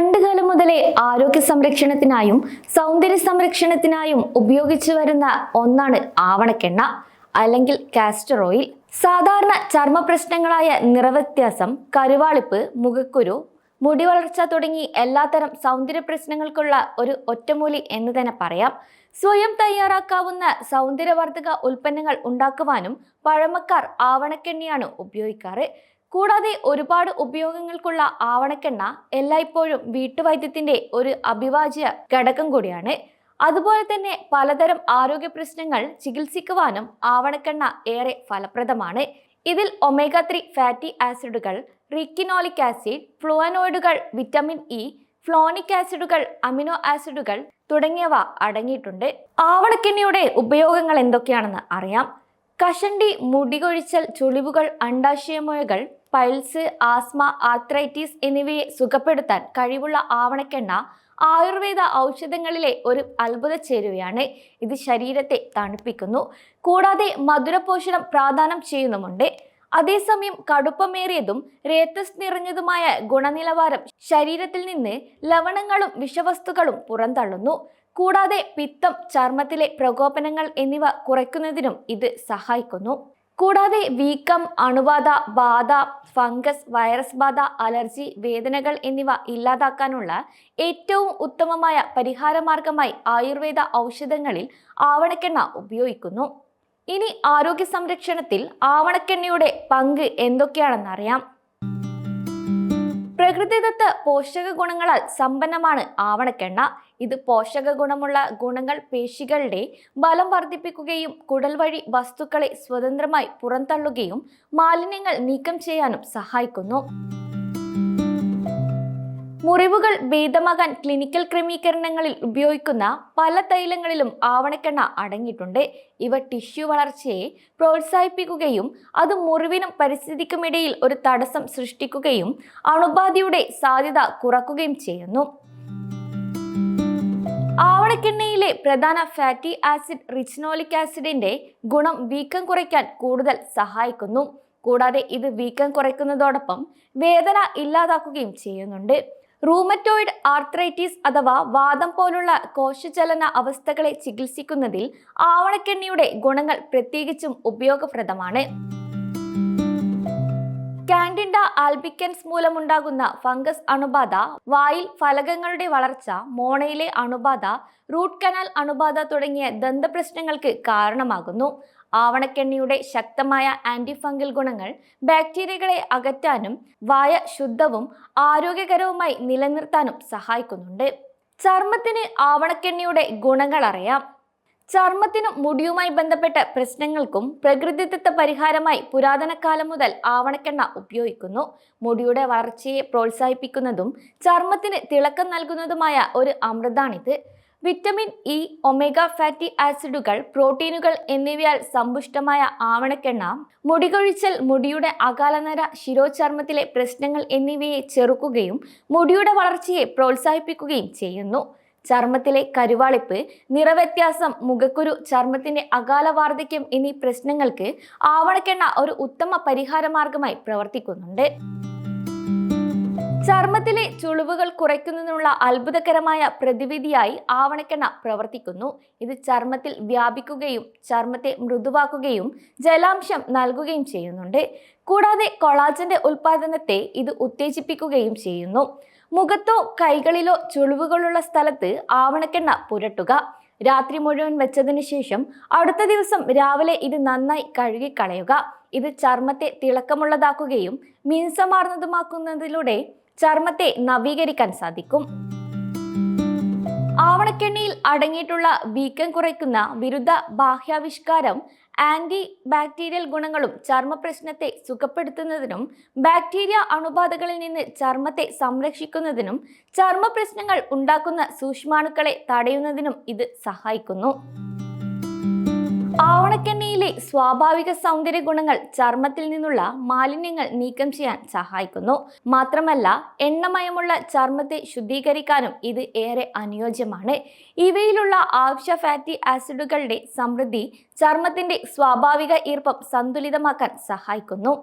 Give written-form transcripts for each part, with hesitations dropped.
പണ്ടുകാലം മുതലേ ആരോഗ്യ സംരക്ഷണത്തിനായും സൗന്ദര്യ സംരക്ഷണത്തിനായും ഉപയോഗിച്ചു വരുന്ന ഒന്നാണ് ആവണക്കെണ്ണ അല്ലെങ്കിൽ കാസ്റ്റർ ഓയിൽ. സാധാരണ ചർമ്മ പ്രശ്നങ്ങളായ നിറവ്യത്യാസം, കരുവാളിപ്പ്, മുഖക്കുരു, മുടി വളർച്ച തുടങ്ങി എല്ലാത്തരം സൗന്ദര്യ പ്രശ്നങ്ങൾക്കുള്ള ഒരു ഒറ്റമൂലി എന്ന് തന്നെ പറയാം. സ്വയം തയ്യാറാക്കാവുന്ന സൗന്ദര്യവർദ്ധക ഉൽപ്പന്നങ്ങൾ ഉണ്ടാക്കുവാനും പഴമക്കാർ ആവണക്കെണ്ണയാണ് ഉപയോഗിക്കാറ്. കൂടാതെ ഒരുപാട് ഉപയോഗങ്ങൾക്കുള്ള ആവണക്കെണ്ണ എല്ലായ്പ്പോഴും വീട്ടുവൈദ്യത്തിന്റെ ഒരു അവിഭാജ്യ ഘടകം കൂടിയാണ്. അതുപോലെ തന്നെ പലതരം ആരോഗ്യ പ്രശ്നങ്ങൾ ചികിത്സിക്കുവാനും ആവണക്കെണ്ണ ഏറെ ഫലപ്രദമാണ്. ഇതിൽ ഒമേഗ 3 ഫാറ്റി ആസിഡുകൾ, റിക്കിനോളിക് ആസിഡ്, ഫ്ലുവനോയിഡുകൾ, വിറ്റമിൻ ഇ, ഫ്ലോണിക് ആസിഡുകൾ, അമിനോ ആസിഡുകൾ തുടങ്ങിയവ അടങ്ങിയിട്ടുണ്ട്. ആവണക്കെണ്ണയുടെ ഉപയോഗങ്ങൾ എന്തൊക്കെയാണെന്ന് അറിയാം. കഷണ്ടി, മുടികൊഴിച്ചൽ, ചുളിവുകൾ, അണ്ഡാശയമുഴകൾ, പൈൽസ്, ആസ്മ, ആർത്രൈറ്റിസ് എന്നിവയെ സുഖപ്പെടുത്താൻ കഴിവുള്ള ആവണക്കെണ്ണ ആയുർവേദ ഔഷധങ്ങളിലെ ഒരു അത്ഭുത ചേരുവയാണ്. ഇത് ശരീരത്തെ തണുപ്പിക്കുന്നു, കൂടാതെ മധുരപോഷണം പ്രാദാനം ചെയ്യുന്നുമുണ്ട്. അതേസമയം കടുപ്പമേറിയതും രേതസ് നിറഞ്ഞതുമായ ഗുണനിലവാരം ശരീരത്തിൽ നിന്ന് ലവണങ്ങളും വിഷവസ്തുക്കളും പുറന്തള്ളുന്നു. കൂടാതെ പിത്തം, ചർമ്മത്തിലെ പ്രകോപനങ്ങൾ എന്നിവ കുറയ്ക്കുന്നതിനും ഇത് സഹായിക്കുന്നു. കൂടാതെ വീക്കം, അണുബാധ, ബാധ, ഫംഗസ്, വൈറസ് ബാധ, അലർജി, വേദനകൾ എന്നിവ ഇല്ലാതാക്കാനുള്ള ഏറ്റവും ഉത്തമമായ പരിഹാരമാർഗമായി ആയുർവേദ ഔഷധങ്ങളിൽ ആവണക്കെണ്ണ ഉപയോഗിക്കുന്നു. ഇനി ആരോഗ്യ സംരക്ഷണത്തിൽ ആവണക്കെണ്ണയുടെ പങ്ക് എന്തൊക്കെയാണെന്നറിയാം. പ്രകൃതിദത്ത പോഷക ഗുണങ്ങളാൽ സമ്പന്നമാണ് ആവണക്കെണ്ണ. ഇത് പോഷക ഗുണമുള്ള ഗുണങ്ങൾ പേശികളുടെ ബലം വർദ്ധിപ്പിക്കുകയും കുടൽ വഴി വസ്തുക്കളെ സ്വതന്ത്രമായി പുറന്തള്ളുകയും മാലിന്യങ്ങൾ നീക്കം ചെയ്യാനും സഹായിക്കുന്നു. മുറിവുകൾ ഭേദമാകാൻ ക്ലിനിക്കൽ ക്രമീകരണങ്ങളിൽ ഉപയോഗിക്കുന്ന പല തൈലങ്ങളിലും ആവണക്കെണ്ണ അടങ്ങിയിട്ടുണ്ട്. ഇവ ടിഷ്യൂ വളർച്ചയെ പ്രോത്സാഹിപ്പിക്കുകയും അത് മുറിവിനും പരിസ്ഥിതിക്കുമിടയിൽ ഒരു തടസ്സം സൃഷ്ടിക്കുകയും അണുബാധയുടെ സാധ്യത കുറയ്ക്കുകയും ചെയ്യുന്നു. ആവണക്കെണ്ണയിലെ പ്രധാന ഫാറ്റി ആസിഡ് റിക്കിനോളിക് ആസിഡിന്റെ ഗുണം വീക്കം കുറയ്ക്കാൻ കൂടുതൽ സഹായിക്കുന്നു. കൂടാതെ ഇത് വീക്കം കുറയ്ക്കുന്നതോടൊപ്പം വേദന ഇല്ലാതാക്കുകയും ചെയ്യുന്നുണ്ട്. റൂമറ്റോയിഡ് ആർത്രൈറ്റിസ് അഥവാ വാദം പോലുള്ള കോശചലന അവസ്ഥകളെ ചികിത്സിക്കുന്നതിൽ ആവണക്കെണ്ണയുടെ ഗുണങ്ങൾ പ്രത്യേകിച്ചും ഉപയോഗപ്രദമാണ്. കാൻഡിഡ ആൽബിക്കൻസ് മൂലമുണ്ടാകുന്ന ഫംഗസ് അണുബാധ, വായിൽ ഫലകങ്ങളുടെ വളർച്ച, മോണയിലെ അണുബാധ, റൂട്ട് കനാൽ അണുബാധ തുടങ്ങിയ ദന്തപ്രശ്നങ്ങൾക്ക് കാരണമാകുന്നു. ആവണക്കെണ്ണയുടെ ശക്തമായ ആന്റി ഫംഗൽ ഗുണങ്ങൾ ബാക്ടീരിയകളെ അകറ്റാനും വായ ശുദ്ധവും ആരോഗ്യകരവുമായി നിലനിർത്താനും സഹായിക്കുന്നുണ്ട്. ചർമ്മത്തിന് ആവണക്കെണ്ണയുടെ ഗുണങ്ങൾ അറിയാം. ചർമ്മത്തിനും മുടിയുമായി ബന്ധപ്പെട്ട പ്രശ്നങ്ങൾക്കും പ്രകൃതിദത്ത പരിഹാരമായി പുരാതന കാലം മുതൽ ആവണക്കെണ്ണ ഉപയോഗിക്കുന്നു. മുടിയുടെ വളർച്ചയെ പ്രോത്സാഹിപ്പിക്കുന്നതും ചർമ്മത്തിന് തിളക്കം നൽകുന്നതുമായ ഒരു അമൃതാണിത്. വിറ്റമിൻ ഇ, ഒമേഗ ഫാറ്റി ആസിഡുകൾ, പ്രോട്ടീനുകൾ എന്നിവയാൽ സമ്പുഷ്ടമായ ആവണക്കെണ്ണ മുടികൊഴിച്ചൽ, മുടിയുടെ അകാലനര, ശിരോചർമ്മത്തിലെ പ്രശ്നങ്ങൾ എന്നിവയെ ചെറുക്കുകയും മുടിയുടെ വളർച്ചയെ പ്രോത്സാഹിപ്പിക്കുകയും ചെയ്യുന്നു. ചർമ്മത്തിലെ കരുവാളിപ്പ്, നിറവ്യത്യാസം, മുഖക്കുരു, ചർമ്മത്തിന്റെ അകാല വാർദ്ധക്യം എന്നീ പ്രശ്നങ്ങൾക്ക് ആവണക്കെണ്ണ ഒരു ഉത്തമ പരിഹാരമാർഗമായി പ്രവർത്തിക്കുന്നുണ്ട്. ചർമ്മത്തിലെ ചുളിവുകൾ കുറയ്ക്കുന്നതിനുള്ള അത്ഭുതകരമായ പ്രതിവിധിയായി ആവണക്കെണ്ണ പ്രവർത്തിക്കുന്നു. ഇത് ചർമ്മത്തിൽ വ്യാപിക്കുകയും ചർമ്മത്തെ മൃദുവാക്കുകയും ജലാംശം നൽകുകയും ചെയ്യുന്നുണ്ട്. കൂടാതെ കൊളാജന്റെ ഉൽപാദനത്തെ ഇത് ഉത്തേജിപ്പിക്കുകയും ചെയ്യുന്നു. മുഖത്തോ കൈകളിലോ ചുളിവുകളുള്ള സ്ഥലത്ത് ആവണക്കെണ്ണ പുരട്ടുക. രാത്രി മുഴുവൻ വെച്ചതിന് ശേഷം അടുത്ത ദിവസം രാവിലെ ഇത് നന്നായി കഴുകിക്കളയുക. ഇത് ചർമ്മത്തെ തിളക്കമുള്ളതാക്കുകയും മിനുസമാർന്നതുമാക്കുന്നതിലൂടെ ചർമ്മത്തെ നവീകരിക്കാൻ സാധിക്കും. ആവണക്കെണ്ണയിൽ അടങ്ങിയിട്ടുള്ള വീക്കം കുറയ്ക്കുന്ന വിരുദ്ധ ബാഹ്യാവിഷ്കാരം ആന്റി ബാക്ടീരിയൽ ഗുണങ്ങളും ചർമ്മ പ്രശ്നത്തെ സുഖപ്പെടുത്തുന്നതിനും ബാക്ടീരിയ അണുബാധകളിൽ നിന്ന് ചർമ്മത്തെ സംരക്ഷിക്കുന്നതിനും ചർമ്മ പ്രശ്നങ്ങൾ ഉണ്ടാക്കുന്ന സൂക്ഷ്മാണുക്കളെ തടയുന്നതിനും ഇത് സഹായിക്കുന്നു. ആവണക്കെണ്ണയിലെ സ്വാഭാവിക സൗന്ദര്യ ഗുണങ്ങൾ ചർമ്മത്തിൽ നിന്നുള്ള മാലിന്യങ്ങൾ നീക്കം ചെയ്യാൻ സഹായിക്കുന്നു. മാത്രമല്ല എണ്ണമയമുള്ള ചർമ്മത്തെ ശുദ്ധീകരിക്കാനും ഇത് ഏറെ അനുയോജ്യമാണ്. ഇവയിലുള്ള ആവശ്യ ഫാറ്റി ആസിഡുകളുടെ സമൃദ്ധി ചർമ്മത്തിന്റെ സ്വാഭാവിക ഈർപ്പം സന്തുലിതമാക്കാൻ സഹായിക്കുന്നു.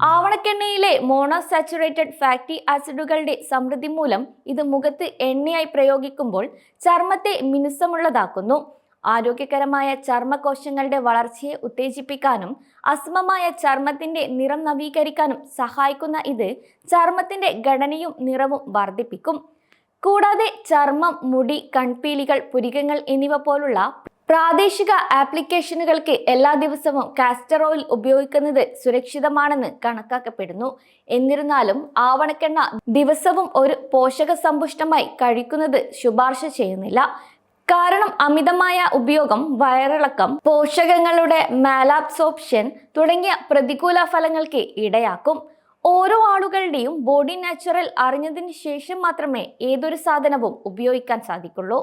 ആവണക്കെണ്ണയിലെ മോണോസാച്ചുറേറ്റഡ് ഫാറ്റി ആസിഡുകളുടെ സമൃദ്ധി മൂലം ഇത് മുഖത്ത് എണ്ണയായി പ്രയോഗിക്കുമ്പോൾ ചർമ്മത്തെ മിനുസമുള്ളതാക്കുന്നു. ആരോഗ്യകരമായ ചർമ്മകോശങ്ങളുടെ വളർച്ചയെ ഉത്തേജിപ്പിക്കാനും അസമമായ ചർമ്മത്തിന്റെ നിറം നവീകരിക്കാനും സഹായിക്കുന്ന ഇത് ചർമ്മത്തിന്റെ ഘടനയും നിറവും വർദ്ധിപ്പിക്കും. കൂടാതെ ചർമ്മം, മുടി, കൺപീലികൾ, പുരികങ്ങൾ എന്നിവ പോലുള്ള പ്രാദേശിക ആപ്ലിക്കേഷനുകൾക്ക് എല്ലാ ദിവസവും കാസ്റ്റർ ഓയിൽ ഉപയോഗിക്കുന്നത് സുരക്ഷിതമാണെന്ന് കണക്കാക്കപ്പെടുന്നു. എന്നിരുന്നാലും ആവണക്കെണ്ണ ദിവസവും ഒരു പോഷക സമ്പുഷ്ടമായി കഴിക്കുന്നത് ശുപാർശ ചെയ്യുന്നില്ല. കാരണം അമിതമായ ഉപയോഗം വയറിളക്കം, പോഷകങ്ങളുടെ മാലാബ്സോർപ്ഷൻ തുടങ്ങിയ പ്രതികൂല ഫലങ്ങൾക്ക് ഇടയാക്കും. ഓരോ ആളുകളുടെയും ബോഡി നാച്ചുറൽ അറിഞ്ഞതിന് ശേഷം മാത്രമേ ഏതൊരു സാധനവും ഉപയോഗിക്കാൻ സാധിക്കുള്ളൂ.